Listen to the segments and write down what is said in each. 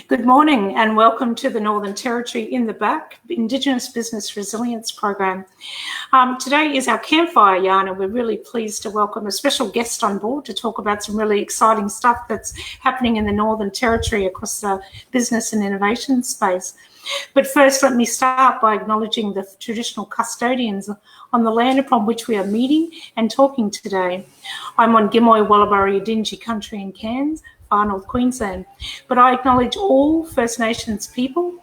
Good morning and welcome to the Northern Territory in the Back Indigenous Business Resilience Program. Today is our campfire yarn, and we're really pleased to welcome a special guest on board to talk about some really exciting stuff that's happening in the Northern Territory across the business and innovation space. But first, let me start by acknowledging the traditional custodians on the land upon which we are meeting and talking today. I'm on Gimoy Wallaburri Adinji country in Cairns, far north Queensland, but I acknowledge all First Nations people,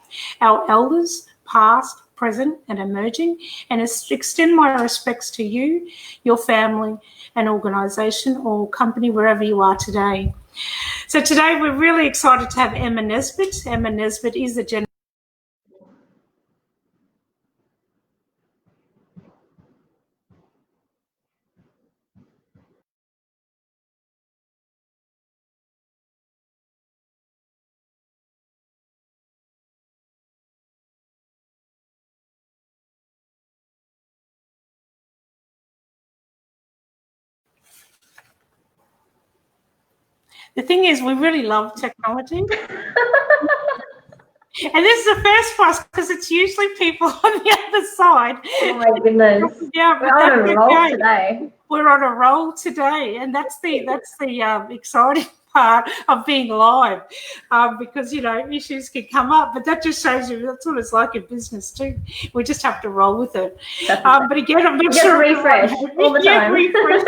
our elders, past, present and emerging, and extend my respects to you, your family and organisation or company wherever you are today. So today we're really excited to have Emma Nesbitt. Emma Nesbitt is the General The thing is, we really love technology. And this is the first for us because it's usually people on the other side. Oh my goodness. Yeah, we're on a roll today. We're on a roll today, and that's the exciting part of being live, because issues can come up, but that just shows you that's what it's like in business too. We just have to roll with it. But again, I'm not sure refresh all the time. Refresh.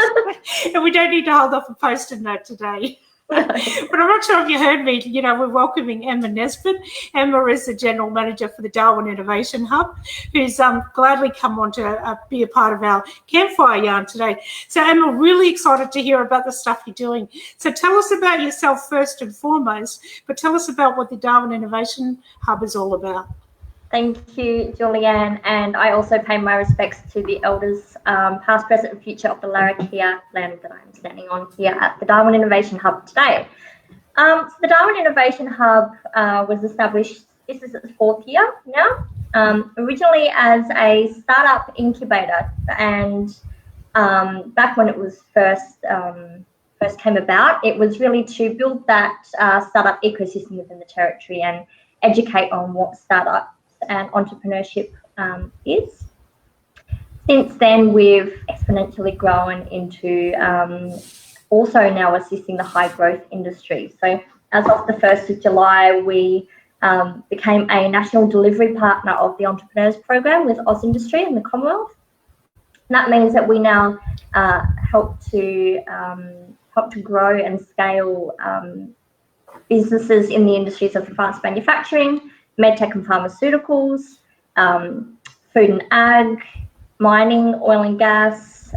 And we don't need to hold off a post-it note today. But I'm not sure if you heard me, we're welcoming Emma Nesbitt. Emma is the General Manager for the Darwin Innovation Hub, who's gladly come on to be a part of our campfire yarn today. So Emma, really excited to hear about the stuff you're doing. So tell us about yourself first and foremost, but tell us about what the Darwin Innovation Hub is all about. Thank you, Julianne, and I also pay my respects to the elders, past, present and future of the Larrakia land that I'm standing on here at the Darwin Innovation Hub today. So the Darwin Innovation Hub was established, this is its fourth year now, originally as a startup incubator, and back when it was first came about, it was really to build that startup ecosystem within the territory and educate on what startup and entrepreneurship is. Since then, we've exponentially grown into also now assisting the high growth industry. So as of the 1st of July, we became a national delivery partner of the Entrepreneurs Program with Oz Industry in the Commonwealth. And that means that we now help to grow and scale businesses in the industries of advanced manufacturing, medtech and pharmaceuticals, food and ag, mining, oil and gas,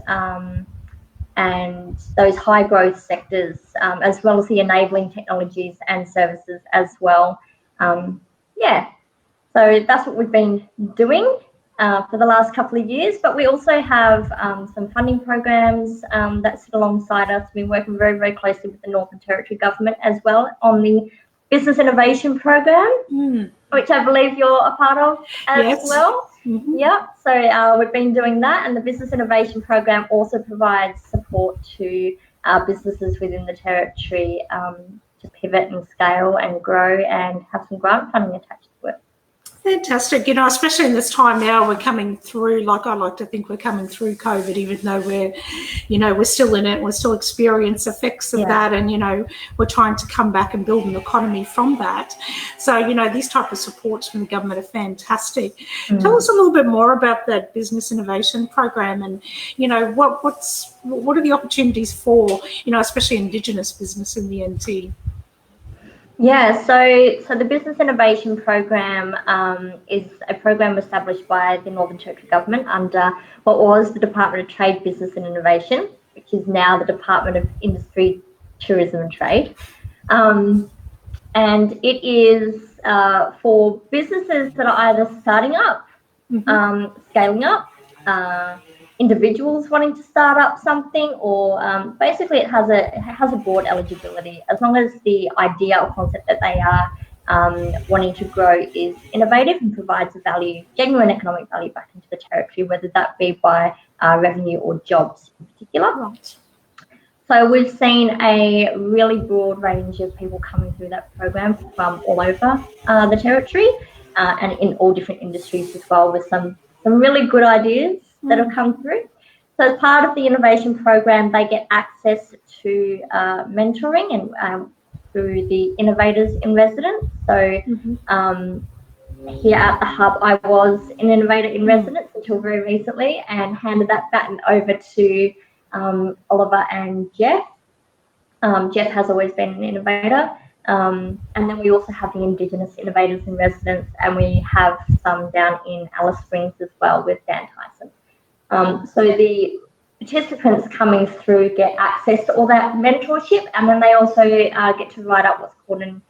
and those high growth sectors, as well as the enabling technologies and services as well. So that's what we've been doing for the last couple of years, but we also have some funding programs that sit alongside us. We've been working very, very closely with the Northern Territory Government as well on the Business Innovation Program, which I believe you're a part of as well. Mm-hmm. Yeah, so we've been doing that, and the Business Innovation Program also provides support to businesses within the territory to pivot and scale and grow and have some grant funding attached to it. Fantastic. Especially in this time now, we're coming through, like I like to think we're coming through COVID, even though we're still in it, we're still experiencing effects of that, and, we're trying to come back and build an economy from that. So, these type of supports from the government are fantastic. Tell us a little bit more about that Business Innovation Program and, what are the opportunities for, especially Indigenous business in the NT? Yeah, so the Business Innovation Program is a program established by the Northern Territory Government under what was the Department of Trade, Business and Innovation, which is now the Department of Industry, Tourism and Trade. And it is for businesses that are either starting up, scaling up, individuals wanting to start up something, or basically it has a broad eligibility as long as the idea or concept that they are wanting to grow is innovative and provides a value, genuine economic value back into the territory, whether that be by revenue or jobs in particular. Right. So we've seen a really broad range of people coming through that program from all over the territory and in all different industries as well, with some really good ideas that have come through. So as part of the innovation program, they get access to mentoring and through the Innovators in Residence. So here at the Hub, I was an Innovator in Residence until very recently, and handed that baton over to Oliver and Jeff. Jeff has always been an innovator. And then we also have the Indigenous Innovators in Residence, and we have some down in Alice Springs as well with Dan Tyson. So the participants coming through get access to all that mentorship, and then they also get to write up what's called an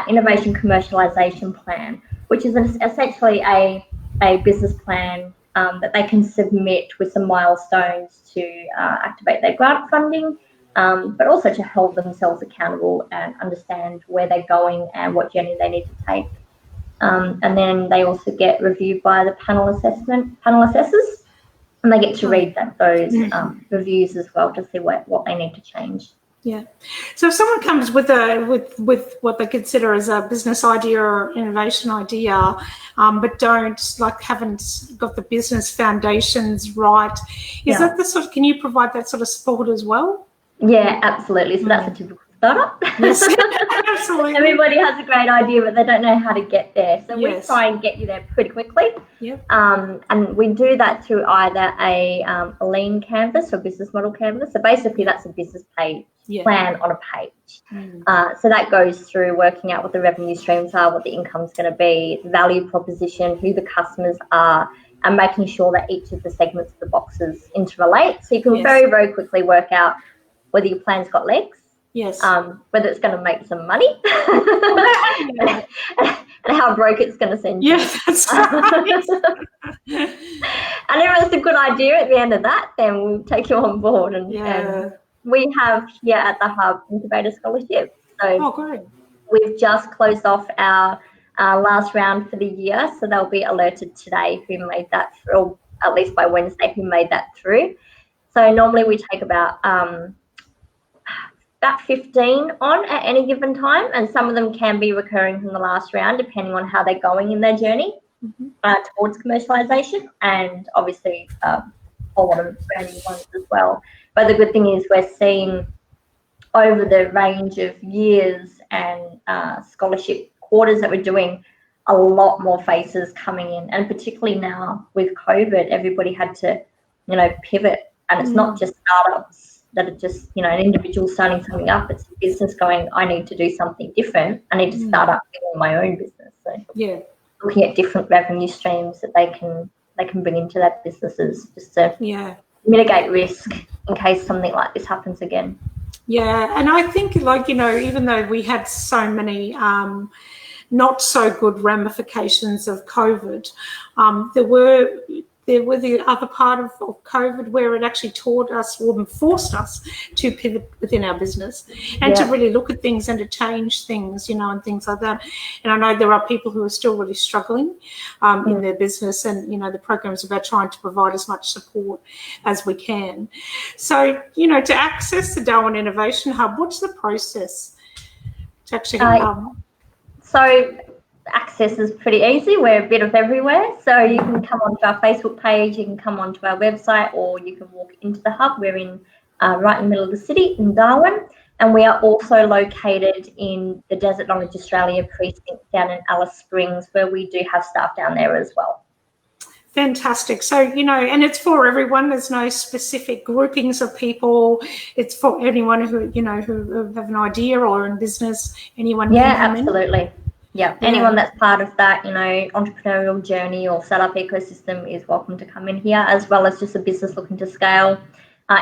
innovation commercialisation plan, which is essentially a business plan that they can submit with some milestones to activate their grant funding, but also to hold themselves accountable and understand where they're going and what journey they need to take. And then they also get reviewed by the panel assessors, and they get to read those reviews as well to see what they need to change. Yeah. So if someone comes with what they consider as a business idea or innovation idea, but haven't got the business foundations right, is that the sort of, can you provide that sort of support as well? Yeah, absolutely. So that's a typical startup. Yes, absolutely. Everybody has a great idea, but they don't know how to get there. So we try and get you there pretty quickly. Yep. And we do that through either a lean canvas or business model canvas. So basically that's a business page plan on a page. So that goes through working out what the revenue streams are, what the income's going to be, the value proposition, who the customers are, and making sure that each of the segments of the boxes interrelate. So you can very, very quickly work out whether your plan's got legs, whether it's going to make some money, and how broke it's going to send you. Yes, that's right. And if it's a good idea at the end of that, then we'll take you on board. And we have here at the Hub Incubator Scholarship. So great. We've just closed off our last round for the year, so they'll be alerted today who made that through, or at least by Wednesday who made that through. So normally we take about 15 on at any given time, and some of them can be recurring from the last round depending on how they're going in their journey towards commercialisation, and obviously a whole lot of brand new ones as well. But the good thing is we're seeing over the range of years and scholarship quarters that we're doing a lot more faces coming in, and particularly now with COVID, everybody had to pivot, and it's not just startups that are just, an individual starting something up. It's a business going, I need to do something different. I need to start up my own business. So looking at different revenue streams that they can bring into their businesses just to mitigate risk in case something like this happens again. Yeah, and I think even though we had so many not so good ramifications of COVID, there were the other part of COVID where it actually taught us or forced us to pivot within our business and to really look at things and to change things, and things like that. And I know there are people who are still really struggling in their business, and, the program is about trying to provide as much support as we can. So, to access the Darwin Innovation Hub, what's the process to actually So access is pretty easy. We're a bit of everywhere, so you can come onto our Facebook page, you can come onto our website, or you can walk into the hub. We're in right in the middle of the city in Darwin, and we are also located in the Desert Knowledge Australia precinct down in Alice Springs, where we do have staff down there as well. Fantastic. So, and it's for everyone. There's no specific groupings of people. It's for anyone who, who have an idea or in business, anyone. Absolutely. Yeah, anyone that's part of that, entrepreneurial journey or startup ecosystem is welcome to come in here, as well as just a business looking to scale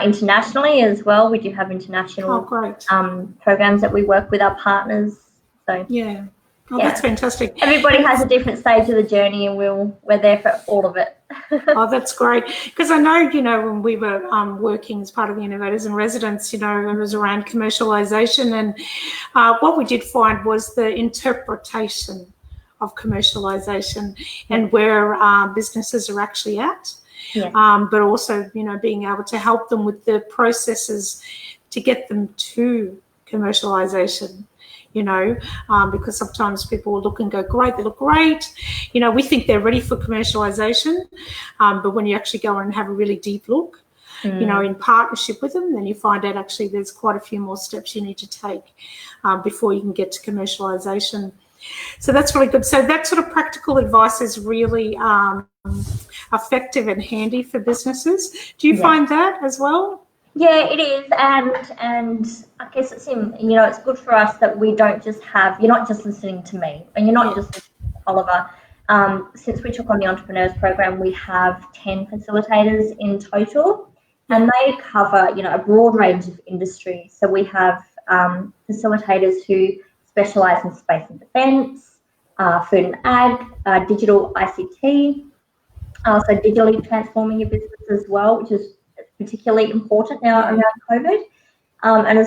internationally as well. We do have international programs that we work with our partners. So that's fantastic. Everybody has a different stage of the journey, and we're there for all of it. That's great, because I know when we were working as part of the Innovators in Residence, it was around commercialisation, and what we did find was the interpretation of commercialisation and where businesses are actually at, but also being able to help them with the processes to get them to commercialisation. Because sometimes people will look and go, great, they look great. We think they're ready for commercialisation, but when you actually go and have a really deep look, in partnership with them, then you find out actually there's quite a few more steps you need to take before you can get to commercialisation. So that's really good. So that sort of practical advice is really effective and handy for businesses. Do you find that as well? Yeah, it is, and I guess it's it's good for us that we don't just have, you're not just listening to me, and you're not just listening to Oliver. Since we took on the Entrepreneurs Program, we have 10 facilitators in total, and they cover, a broad range of industries. So we have facilitators who specialise in space and defence, food and ag, digital ICT, so digitally transforming your business as well, which is particularly important now around COVID, and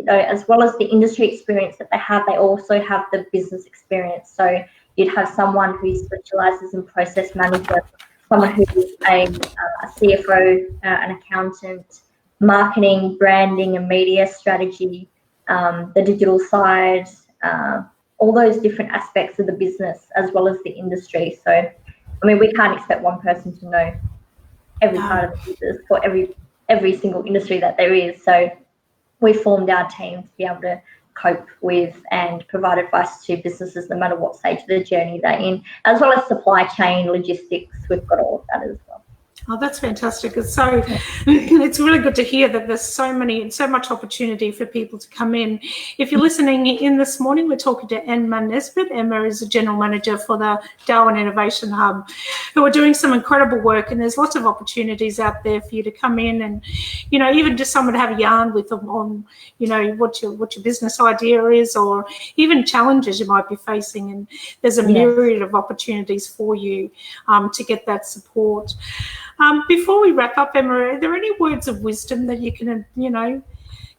as well as the industry experience that they also have the business experience. So you'd have someone who specialises in process management, someone who's a CFO, an accountant, marketing, branding, and media strategy, the digital side, all those different aspects of the business as well as the industry. So, we can't expect one person to know every part of the business or every single industry that there is. So we formed our team to be able to cope with and provide advice to businesses no matter what stage of the journey they're in, as well as supply chain, logistics. We've got all of that as well. Oh, that's fantastic. It's really good to hear that there's so much opportunity for people to come in. If you're listening in this morning, we're talking to Emma Nesbitt. Emma is the General Manager for the Darwin Innovation Hub, who are doing some incredible work, and there's lots of opportunities out there for you to come in and, even just someone to have a yarn with them on, what your business idea is, or even challenges you might be facing. And there's a myriad of opportunities for you to get that support. Before we wrap up, Emma, are there any words of wisdom that you can,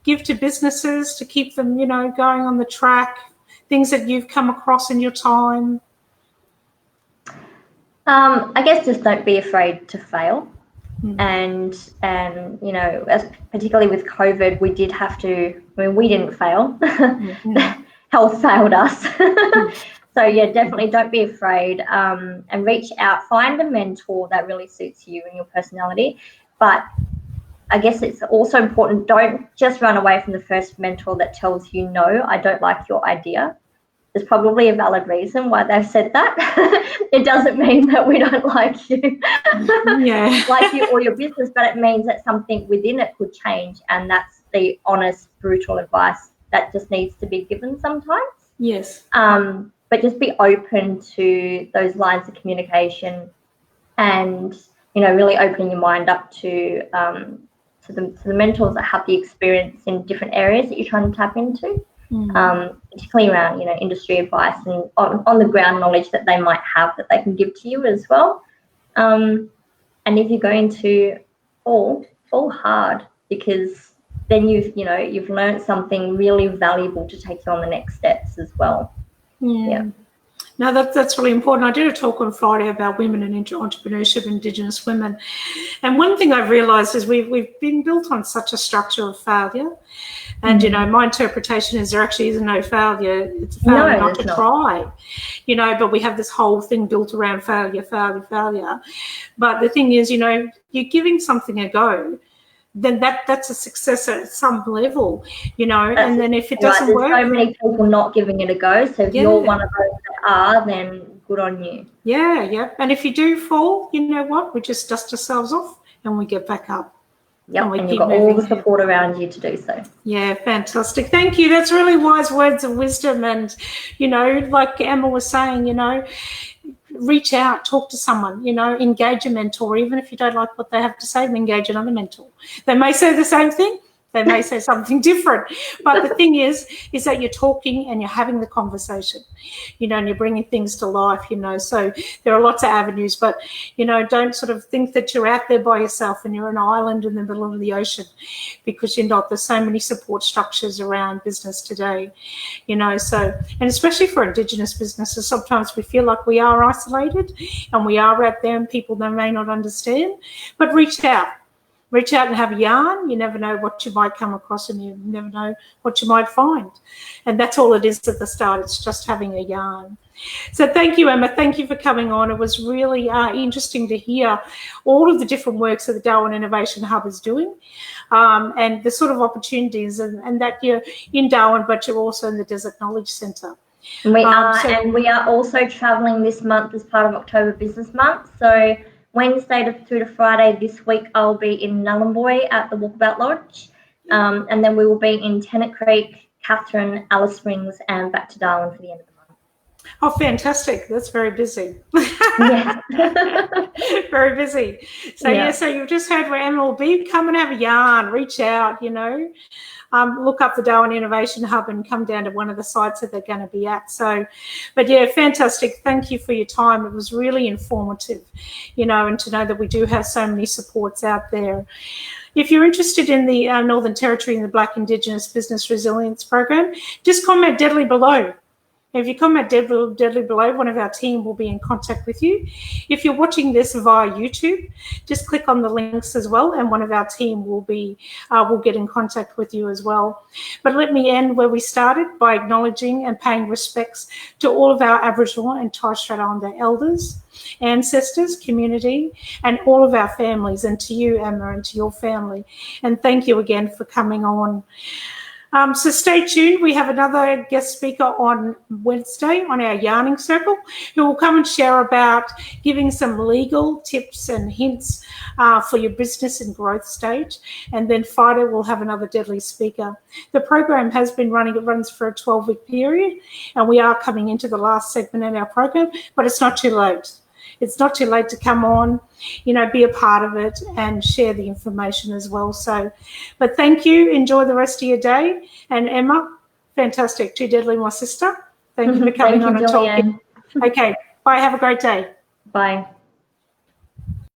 give to businesses to keep them, going on the track, things that you've come across in your time? I guess just don't be afraid to fail. And particularly with COVID, we did have to, we didn't fail. Health failed us. So definitely don't be afraid, and reach out, find a mentor that really suits you and your personality. But I guess it's also important, don't just run away from the first mentor that tells you, no, I don't like your idea. There's probably a valid reason why they've said that. It doesn't mean that we don't like you, like you or your business, but it means that something within it could change, and that's the honest, brutal advice that just needs to be given sometimes. Yes. But just be open to those lines of communication, and really opening your mind up to the mentors that have the experience in different areas that you're trying to tap into, particularly around industry advice and on the ground knowledge that they might have that they can give to you as well. And if you're going to fall hard, because then you've learned something really valuable to take you on the next steps as well. Yeah. No, that's really important. I did a talk on Friday about women and entrepreneurship, Indigenous women. And one thing I've realised is we've been built on such a structure of failure. And, my interpretation is there actually is no failure. It's a failure not to try, but we have this whole thing built around failure. But the thing is, you're giving something a go, then that's a success at some level, and then if it doesn't work. There's so many people not giving it a go, so if you're one of those that are, then good on you. Yeah. And if you do fall, you know what? We just dust ourselves off and we get back up. Yep, and you've got all the support around you to do so. Yeah, fantastic. Thank you. That's really wise words of wisdom. And, like Emma was saying, reach out, talk to someone, engage a mentor. Even if you don't like what they have to say, engage another mentor. They may say the same thing. They may say something different. But the thing is that you're talking and you're having the conversation, and you're bringing things to life, So there are lots of avenues, but, don't sort of think that you're out there by yourself and you're an island in the middle of the ocean, because you're not. There's so many support structures around business today, So, and especially for Indigenous businesses, sometimes we feel like we are isolated and we are out there and people they may not understand, but reach out. reach out and have a yarn. You never know what you might come across, and you never know what you might find. And that's all it is at the start. It's just having a yarn. So thank you, Emma. Thank you for coming on. It was really interesting to hear all of the different works that the Darwin Innovation Hub is doing, and the sort of opportunities, and that you're in Darwin, but you're also in the Desert Knowledge Centre. We are, and we are also travelling this month as part of October Business Month. So Wednesday through to Friday this week, I'll be in Nullarbor at the Walkabout Lodge, and then we will be in Tennant Creek, Catherine, Alice Springs, and back to Darwin for the end of the month. Oh, fantastic. That's very busy. Yeah. Very busy. So, so you've just heard where Emma will be. Come and have a yarn. Reach out, look up the Darwin Innovation Hub and come down to one of the sites that they're going to be at. So, but yeah, fantastic. Thank you for your time. It was really informative, and to know that we do have so many supports out there. If you're interested in the Northern Territory and the Black Indigenous Business Resilience Program, just comment deadly below. If you comment deadly below, one of our team will be in contact with you. If you're watching this via YouTube, just click on the links as well, and one of our team will get in contact with you as well. But let me end where we started, by acknowledging and paying respects to all of our Aboriginal and Torres Strait Islander elders, ancestors, community, and all of our families, and to you, Emma, and to your family. And thank you again for coming on. So stay tuned. We have another guest speaker on Wednesday on our yarning circle, who will come and share about giving some legal tips and hints for your business and growth stage. And then Friday we'll have another deadly speaker. The program has been running. It runs for a 12-week period, and we are coming into the last segment in our program, but it's not too late. It's not too late to come on, be a part of it and share the information as well. So, but thank you. Enjoy the rest of your day. And Emma, fantastic. Too Deadly, my sister. Thank you for coming on and talking. Okay. Bye. Have a great day. Bye.